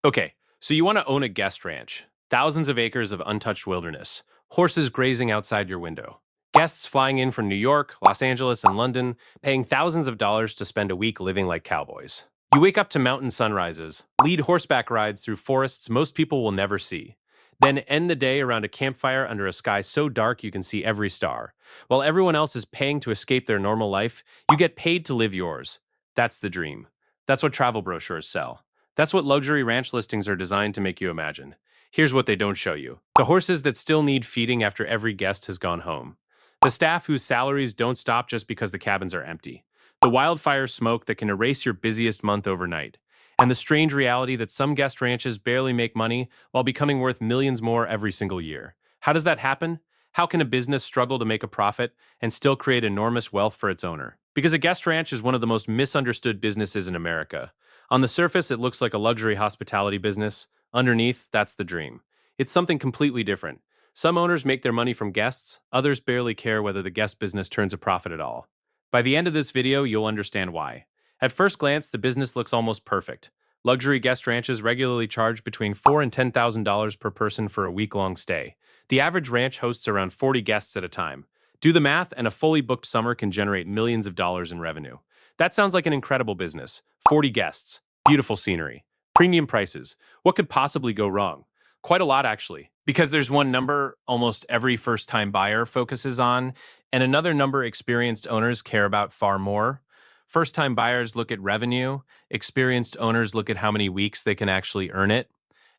Okay, so you want to own a guest ranch, thousands of acres of untouched wilderness, horses grazing outside your window, guests flying in from New York, Los Angeles, and London, paying thousands of dollars to spend a week living like cowboys. You wake up to mountain sunrises, lead horseback rides through forests most people will never see, then end the day around a campfire under a sky so dark you can see every star. While everyone else is paying to escape their normal life, you get paid to live yours. That's the dream. That's what travel brochures sell. That's what luxury ranch listings are designed to make you imagine. Here's what they don't show you: the horses that still need feeding after every guest has gone home, the staff whose salaries don't stop just because the cabins are empty, the wildfire smoke that can erase your busiest month overnight, and the strange reality that some guest ranches barely make money while becoming worth millions more every single year. How does that happen? How can a business struggle to make a profit and still create enormous wealth for its owner? Because a guest ranch is one of the most misunderstood businesses in America. On the surface, it looks like a luxury hospitality business. Underneath, that's the dream. It's something completely different. Some owners make their money from guests, others barely care whether the guest business turns a profit at all. By the end of this video, you'll understand why. At first glance, the business looks almost perfect. Luxury guest ranches regularly charge between $4,000 and $10,000 per person for a week-long stay. The average ranch hosts around 40 guests at a time. Do the math, and a fully booked summer can generate millions of dollars in revenue. That sounds like an incredible business. 40 guests, beautiful scenery, premium prices. What could possibly go wrong? Quite a lot, actually, because there's one number almost every first-time buyer focuses on, and another number experienced owners care about far more. First-time buyers look at revenue, experienced owners look at how many weeks they can actually earn it,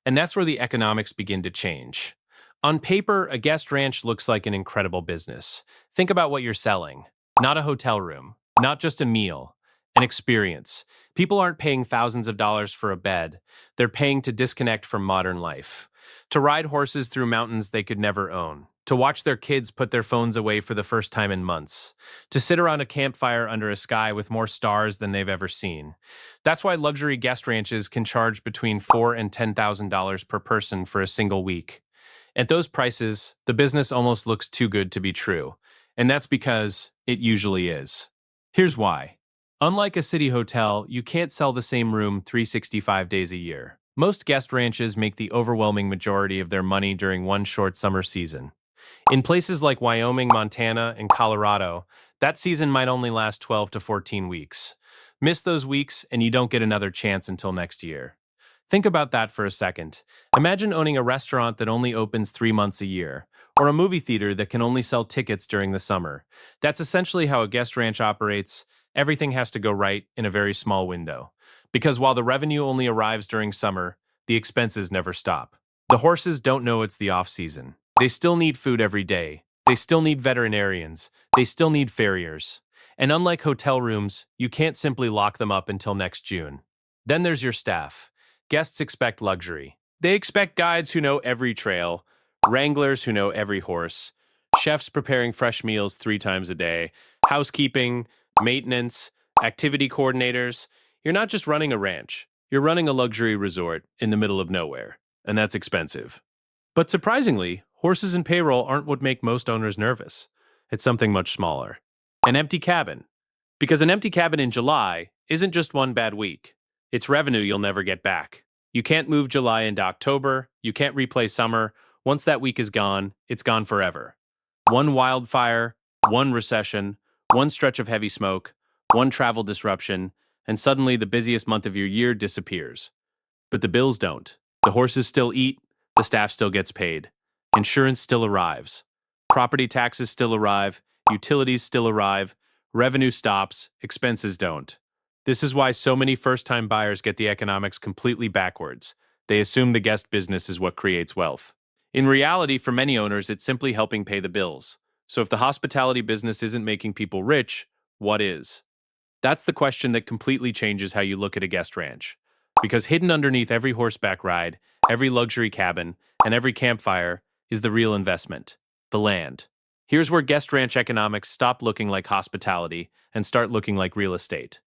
and that's where the economics begin to change. On paper, a guest ranch looks like an incredible business. Think about what you're selling. Not a hotel room, not just a meal, an experience. People aren't paying thousands of dollars for a bed. They're paying to disconnect from modern life, to ride horses through mountains they could never own, to watch their kids put their phones away for the first time in months, to sit around a campfire under a sky with more stars than they've ever seen. That's why luxury guest ranches can charge between $4,000 and $10,000 per person for a single week. At those prices, the business almost looks too good to be true, and that's because it usually is. Here's why. Unlike a city hotel, you can't sell the same room 365 days a year. Most guest ranches make the overwhelming majority of their money during one short summer season. In places like Wyoming, Montana, and Colorado, that season might only last 12 to 14 weeks. Miss those weeks, and you don't get another chance until next year. Think about that for a second. Imagine owning a restaurant that only opens 3 months a year, or a movie theater that can only sell tickets during the summer. That's essentially how a guest ranch operates. Everything has to go right in a very small window. Because while the revenue only arrives during summer, the expenses never stop. The horses don't know it's the off-season. They still need food every day. They still need veterinarians. They still need farriers. And unlike hotel rooms, you can't simply lock them up until next June. Then there's your staff. Guests expect luxury. They expect guides who know every trail, wranglers who know every horse, chefs preparing fresh meals 3 times a day, housekeeping, maintenance, activity coordinators. You're not just running a ranch. You're running a luxury resort in the middle of nowhere, and that's expensive. But surprisingly, horses and payroll aren't what make most owners nervous. It's something much smaller. An empty cabin. Because an empty cabin in July isn't just one bad week. It's revenue you'll never get back. You can't move July into October. You can't replay summer. Once that week is gone, it's gone forever. One wildfire, one recession, one stretch of heavy smoke, one travel disruption, and suddenly the busiest month of your year disappears. But the bills don't. The horses still eat, the staff still gets paid, insurance still arrives, property taxes still arrive, utilities still arrive, revenue stops, expenses don't. This is why so many first-time buyers get the economics completely backwards. They assume the guest business is what creates wealth. In reality, for many owners, it's simply helping pay the bills. So if the hospitality business isn't making people rich, what is? That's the question that completely changes how you look at a guest ranch. Because hidden underneath every horseback ride, every luxury cabin, and every campfire is the real investment: the land. Here's where guest ranch economics stop looking like hospitality and start looking like real estate.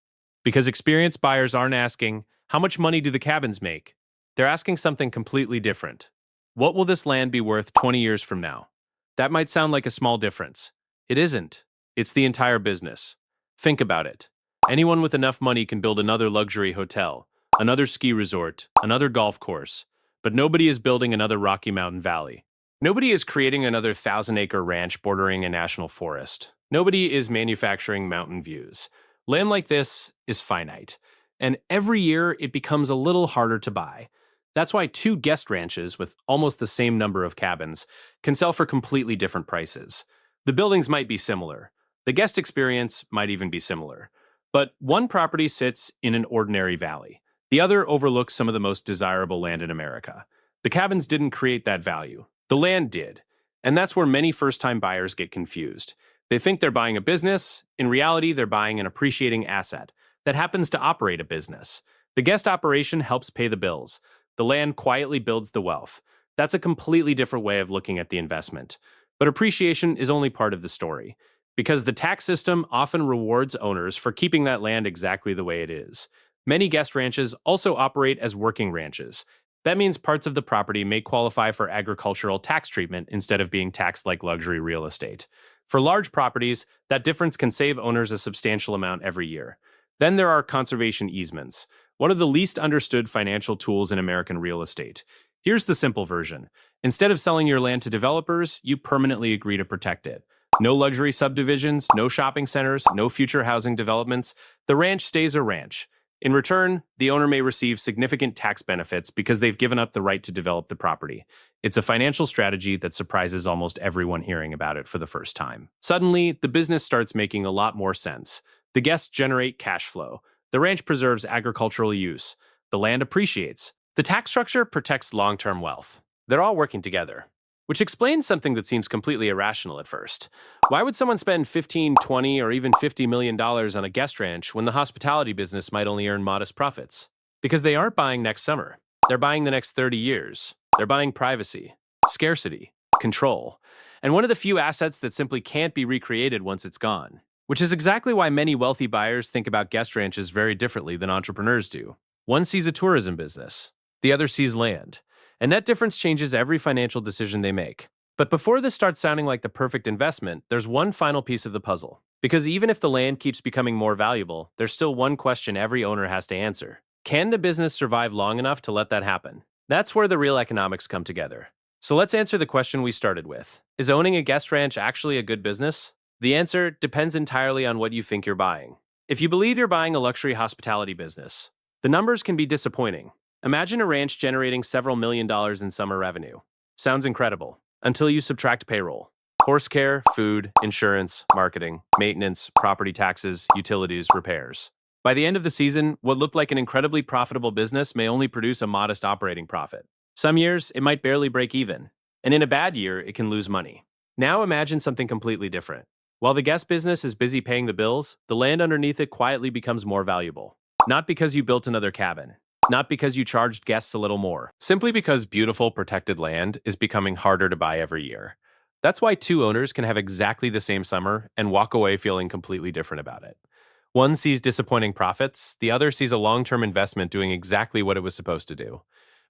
Because experienced buyers aren't asking, how much money do the cabins make? They're asking something completely different. What will this land be worth 20 years from now? That might sound like a small difference. It isn't. It's the entire business. Think about it. Anyone with enough money can build another luxury hotel, another ski resort, another golf course. But nobody is building another Rocky Mountain Valley. Nobody is creating another 1,000-acre ranch bordering a national forest. Nobody is manufacturing mountain views. Land like this is finite, and every year it becomes a little harder to buy. That's why two guest ranches with almost the same number of cabins can sell for completely different prices. The buildings might be similar. The guest experience might even be similar. But one property sits in an ordinary valley. The other overlooks some of the most desirable land in America. The cabins didn't create that value. The land did. And that's where many first-time buyers get confused. They think they're buying a business. In reality, they're buying an appreciating asset that happens to operate a business. The guest operation helps pay the bills. The land quietly builds the wealth. That's a completely different way of looking at the investment. But appreciation is only part of the story, because the tax system often rewards owners for keeping that land exactly the way it is. Many guest ranches also operate as working ranches. That means parts of the property may qualify for agricultural tax treatment instead of being taxed like luxury real estate. For large properties, that difference can save owners a substantial amount every year. Then there are conservation easements, one of the least understood financial tools in American real estate. Here's the simple version. Instead of selling your land to developers, you permanently agree to protect it. No luxury subdivisions, no shopping centers, no future housing developments. The ranch stays a ranch. In return, the owner may receive significant tax benefits because they've given up the right to develop the property. It's a financial strategy that surprises almost everyone hearing about it for the first time. Suddenly, the business starts making a lot more sense. The guests generate cash flow. The ranch preserves agricultural use. The land appreciates. The tax structure protects long-term wealth. They're all working together, which explains something that seems completely irrational at first. Why would someone spend 15, 20, or even $50 million on a guest ranch when the hospitality business might only earn modest profits? Because they aren't buying next summer. They're buying the next 30 years. They're buying privacy, scarcity, control, and one of the few assets that simply can't be recreated once it's gone. Which is exactly why many wealthy buyers think about guest ranches very differently than entrepreneurs do. One sees a tourism business, the other sees land. And that difference changes every financial decision they make. But before this starts sounding like the perfect investment, there's one final piece of the puzzle. Because even if the land keeps becoming more valuable, there's still one question every owner has to answer. Can the business survive long enough to let that happen? That's where the real economics come together. So let's answer the question we started with. Is owning a guest ranch actually a good business? The answer depends entirely on what you think you're buying. If you believe you're buying a luxury hospitality business, the numbers can be disappointing. Imagine a ranch generating several $1,000,000 in summer revenue. Sounds incredible, until you subtract payroll. Horse care, food, insurance, marketing, maintenance, property taxes, utilities, repairs. By the end of the season, what looked like an incredibly profitable business may only produce a modest operating profit. Some years, it might barely break even, and in a bad year, it can lose money. Now imagine something completely different. While the guest business is busy paying the bills, the land underneath it quietly becomes more valuable. Not because you built another cabin. Not because you charged guests a little more. Simply because beautiful, protected land is becoming harder to buy every year. That's why two owners can have exactly the same summer and walk away feeling completely different about it. One sees disappointing profits, the other sees a long-term investment doing exactly what it was supposed to do.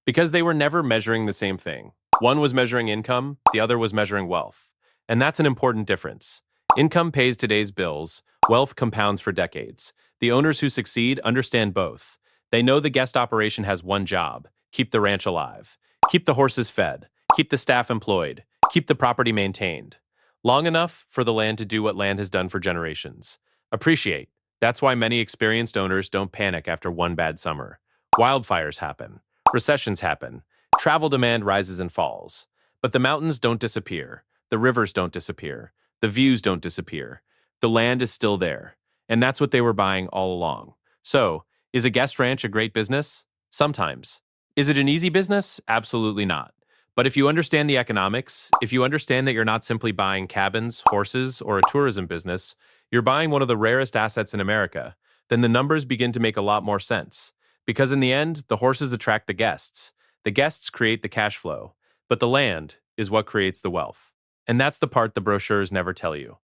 Because they were never measuring the same thing. One was measuring income, the other was measuring wealth. And that's an important difference. Income pays today's bills, wealth compounds for decades. The owners who succeed understand both. They know the guest operation has one job: keep the ranch alive, keep the horses fed, keep the staff employed, keep the property maintained. Long enough for the land to do what land has done for generations. Appreciate. That's why many experienced owners don't panic after one bad summer. Wildfires happen. Recessions happen. Travel demand rises and falls. But the mountains don't disappear. The rivers don't disappear. The views don't disappear. The land is still there. And that's what they were buying all along. So, is a guest ranch a great business? Sometimes. Is it an easy business? Absolutely not. But if you understand the economics, if you understand that you're not simply buying cabins, horses, or a tourism business, you're buying one of the rarest assets in America, then the numbers begin to make a lot more sense. Because in the end, the horses attract the guests create the cash flow, but the land is what creates the wealth. And that's the part the brochures never tell you.